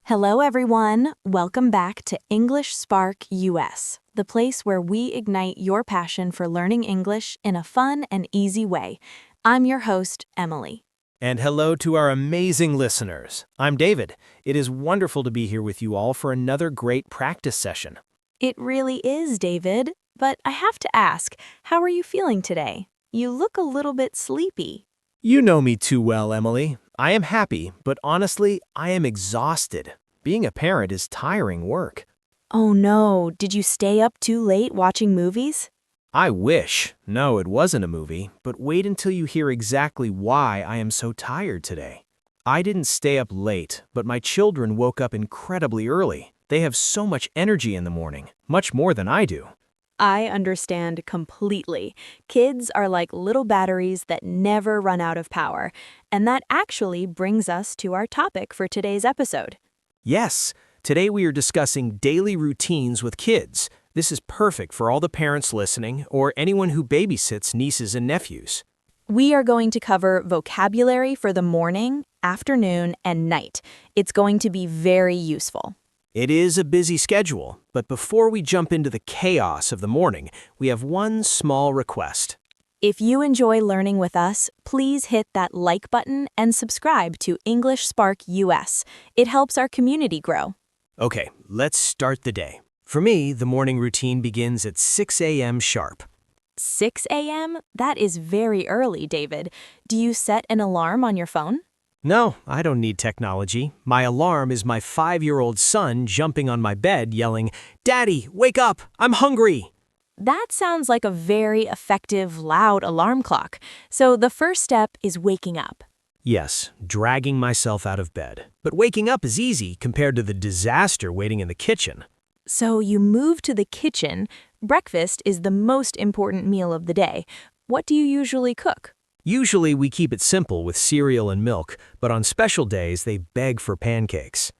Hello, everyone. Welcome back to English Spark US, the place where we ignite your passion for learning English in a fun and easy way. I'm your host, Emily. And hello to our amazing listeners. I'm David. It is wonderful to be here with you all for another great practice session. It really is, David. But I have to ask, how are you feeling today? You look a little bit sleepy. You know me too well, Emily. I am happy, but honestly, I am exhausted. Being a parent is tiring work. Oh no, did you stay up too late watching movies? I wish. No, it wasn't a movie, but wait until you hear exactly why I am so tired today. I didn't stay up late, but my children woke up incredibly early. They have so much energy in the morning, much more than I do. I understand completely. Kids are like little batteries that never run out of power. And that actually brings us to our topic for today's episode. Yes, today we are discussing daily routines with kids. This is perfect for all the parents listening or anyone who babysits nieces and nephews. We are going to cover vocabulary for the morning, afternoon, and night. It's going to be very useful. It is a busy schedule, but before we jump into the chaos of the morning, we have one small request. If you enjoy learning with us, please hit that like button and subscribe to English Spark US. It helps our community grow. Okay, let's start the day. For me, the morning routine begins at 6 a.m. sharp. 6 a.m.? That is very early, David. Do you set an alarm on your phone? No, I don't need technology. My alarm is my 5-year-old son jumping on my bed yelling, "Daddy, wake up! I'm hungry!" That sounds like a very effective, loud alarm clock. So the first step is waking up. Yes, dragging myself out of bed. But waking up is easy compared to the disaster waiting in the kitchen. So you move to the kitchen. Breakfast is the most important meal of the day. What do you usually cook? Usually we keep it simple with cereal and milk, but on special days they beg for pancakes.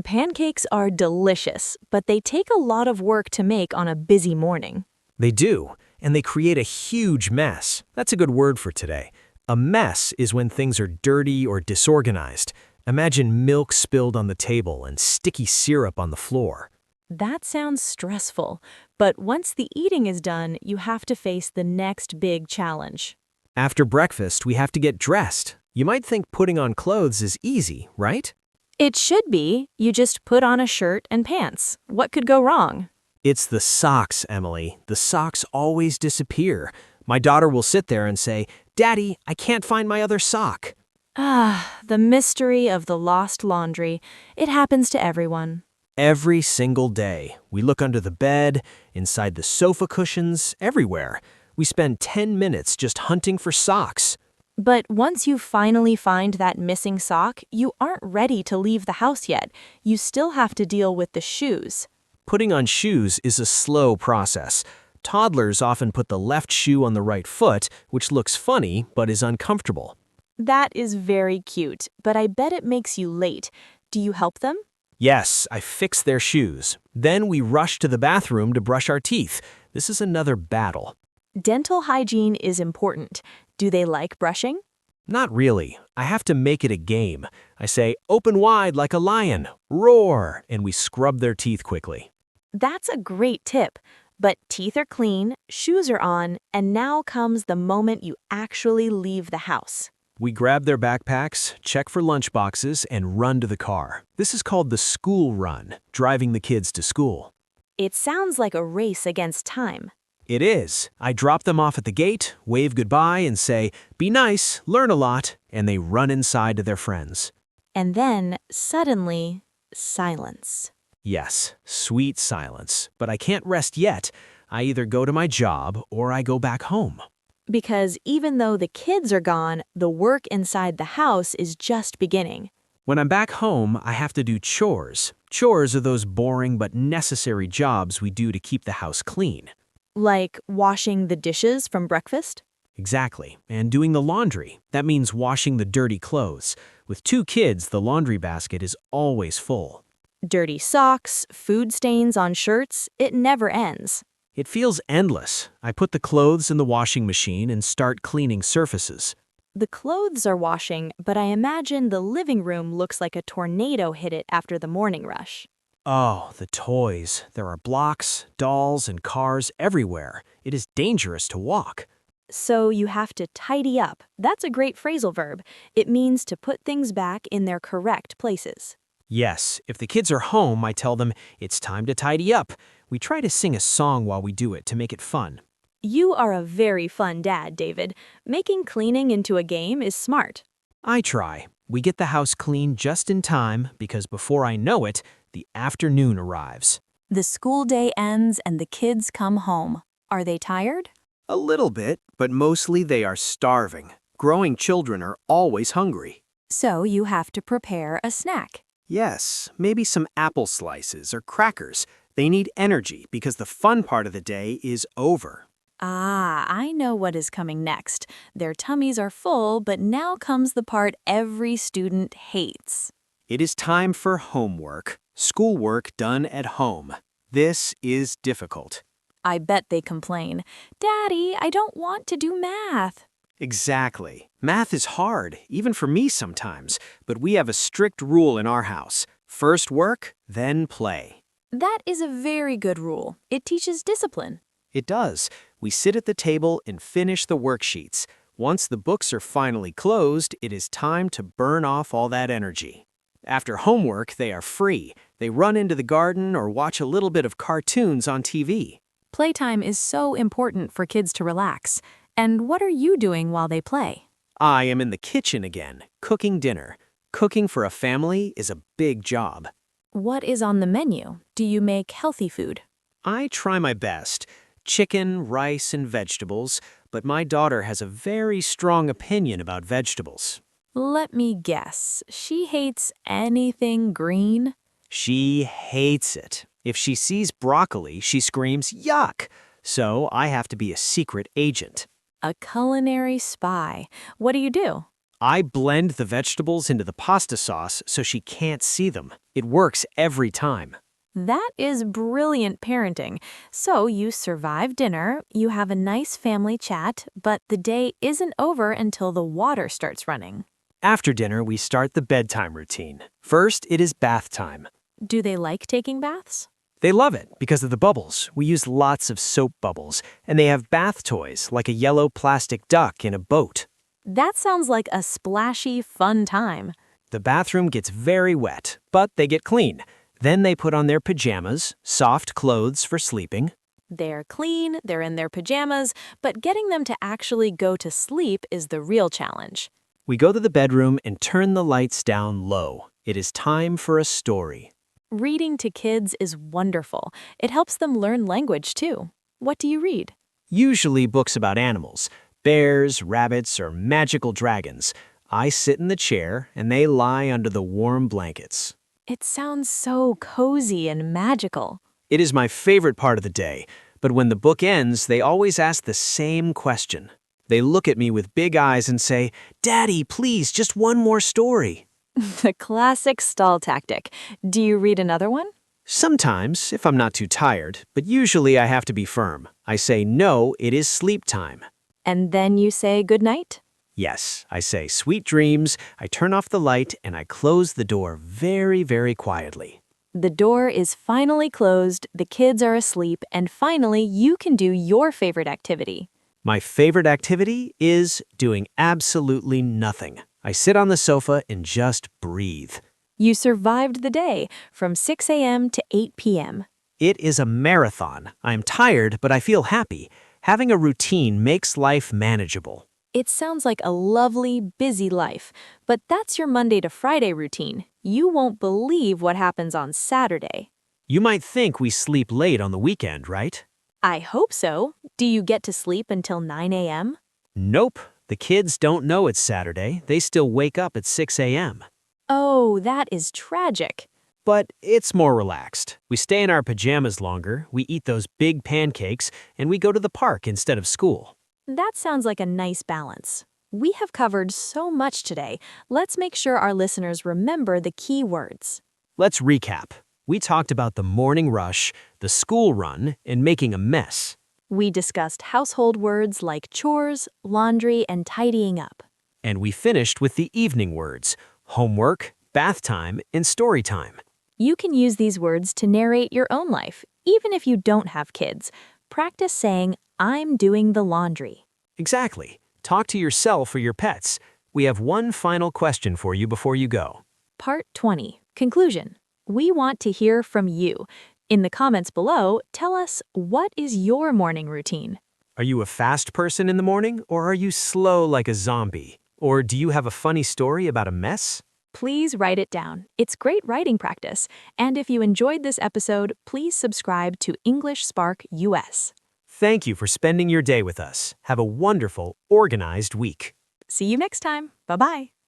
Pancakes are delicious, but they take a lot of work to make on a busy morning. They do, and they create a huge mess. That's a good word for today. A mess is when things are dirty or disorganized. Imagine milk spilled on the table and sticky syrup on the floor. That sounds stressful, but once the eating is done, you have to face the next big challenge. After breakfast, we have to get dressed. You might think putting on clothes is easy, right? It should be. You just put on a shirt and pants. What could go wrong? It's the socks, Emily. The socks always disappear. My daughter will sit there and say, "Daddy, I can't find my other sock." The mystery of the lost laundry. It happens to everyone. Every single day, we look under the bed, inside the sofa cushions, everywhere. We spend 10 minutes just hunting for socks. But once you finally find that missing sock, you aren't ready to leave the house yet. You still have to deal with the shoes. Putting on shoes is a slow process. Toddlers often put the left shoe on the right foot, which looks funny but is uncomfortable. That is very cute, but I bet it makes you late. Do you help them? Yes, I fix their shoes. Then we rush to the bathroom to brush our teeth. This is another battle. Dental hygiene is important. Do they like brushing? Not really. I have to make it a game. I say, "Open wide like a lion, roar," and we scrub their teeth quickly. That's a great tip. But teeth are clean, shoes are on, and now comes the moment you actually leave the house. We grab their backpacks, check for lunch boxes, and run to the car. This is called the school run, driving the kids to school. It sounds like a race against time. It is. I drop them off at the gate, wave goodbye, and say, "Be nice, learn a lot," and they run inside to their friends. And then, suddenly, silence. Yes, sweet silence. But I can't rest yet. I either go to my job or I go back home. Because even though the kids are gone, the work inside the house is just beginning. When I'm back home, I have to do chores. Chores are those boring but necessary jobs we do to keep the house clean. Like washing the dishes from breakfast? Exactly. And doing the laundry. That means washing the dirty clothes. With 2 kids, the laundry basket is always full. Dirty socks, food stains on shirts, it never ends. It feels endless. I put the clothes in the washing machine and start cleaning surfaces. The clothes are washing, but I imagine the living room looks like a tornado hit it after the morning rush. Oh, the toys. There are blocks, dolls, and cars everywhere. It is dangerous to walk. So you have to tidy up. That's a great phrasal verb. It means to put things back in their correct places. Yes, if the kids are home, I tell them it's time to tidy up. We try to sing a song while we do it to make it fun. You are a very fun dad, David. Making cleaning into a game is smart. I try. We get the house clean just in time because before I know it, the afternoon arrives. The school day ends and the kids come home. Are they tired? A little bit, but mostly they are starving. Growing children are always hungry. So you have to prepare a snack. Yes, maybe some apple slices or crackers. They need energy because the fun part of the day is over. Ah, I know what is coming next. Their tummies are full, but now comes the part every student hates. It is time for homework, schoolwork done at home. This is difficult. I bet they complain, "Daddy, I don't want to do math." Exactly. Math is hard, even for me sometimes, but we have a strict rule in our house. First work, then play. That is a very good rule. It teaches discipline. It does. We sit at the table and finish the worksheets. Once the books are finally closed, it is time to burn off all that energy. After homework, they are free. They run into the garden or watch a little bit of cartoons on TV. Playtime is so important for kids to relax. And what are you doing while they play? I am in the kitchen again, cooking dinner. Cooking for a family is a big job. What is on the menu? Do you make healthy food? I try my best. Chicken, rice, and vegetables, but my daughter has a very strong opinion about vegetables. Let me guess. She hates anything green? She hates it. If she sees broccoli, she screams, "Yuck!" So I have to be a secret agent. A culinary spy. What do you do? I blend the vegetables into the pasta sauce so she can't see them. It works every time. That is brilliant parenting. So you survive dinner, you have a nice family chat, but the day isn't over until the water starts running. After dinner, we start the bedtime routine. First, it is bath time. Do they like taking baths? They love it because of the bubbles. We use lots of soap bubbles, and they have bath toys like a yellow plastic duck in a boat. That sounds like a splashy, fun time. The bathroom gets very wet, but they get clean. Then they put on their pajamas, soft clothes for sleeping. They're clean, they're in their pajamas, but getting them to actually go to sleep is the real challenge. We go to the bedroom and turn the lights down low. It is time for a story. Reading to kids is wonderful. It helps them learn language too. What do you read? Usually books about animals, bears, rabbits, or magical dragons. I sit in the chair and they lie under the warm blankets. It sounds so cozy and magical. It is my favorite part of the day, but when the book ends, they always ask the same question. They look at me with big eyes and say, "Daddy, please, just one more story." The classic stall tactic. Do you read another one? Sometimes, if I'm not too tired, but usually I have to be firm. I say, "No, it is sleep time." And then you say goodnight? Yes, I say, "Sweet dreams." I turn off the light and I close the door very, very quietly. The door is finally closed, the kids are asleep, and finally you can do your favorite activity. My favorite activity is doing absolutely nothing. I sit on the sofa and just breathe. You survived the day from 6 a.m. to 8 p.m. It is a marathon. I'm tired, but I feel happy. Having a routine makes life manageable. It sounds like a lovely, busy life, but that's your Monday to Friday routine. You won't believe what happens on Saturday. You might think we sleep late on the weekend, right? I hope so. Do you get to sleep until 9 a.m.? Nope. The kids don't know it's Saturday. They still wake up at 6 a.m. Oh, that is tragic. But it's more relaxed. We stay in our pajamas longer, we eat those big pancakes, and we go to the park instead of school. That sounds like a nice balance. We have covered so much today. Let's make sure our listeners remember the key words. Let's recap. We talked about the morning rush, the school run, and making a mess. We discussed household words like chores, laundry, and tidying up. And we finished with the evening words: homework, bath time, and story time. You can use these words to narrate your own life, even if you don't have kids. Practice saying, I'm doing the laundry. Exactly. Talk to yourself or your pets. We have one final question for you before you go. Part 20. Conclusion. We want to hear from you. In the comments below, tell us, what is your morning routine? Are you a fast person in the morning, or are you slow like a zombie? Or do you have a funny story about a mess? Please write it down. It's great writing practice. And if you enjoyed this episode, please subscribe to English Spark US. Thank you for spending your day with us. Have a wonderful, organized week. See you next time. Bye-bye.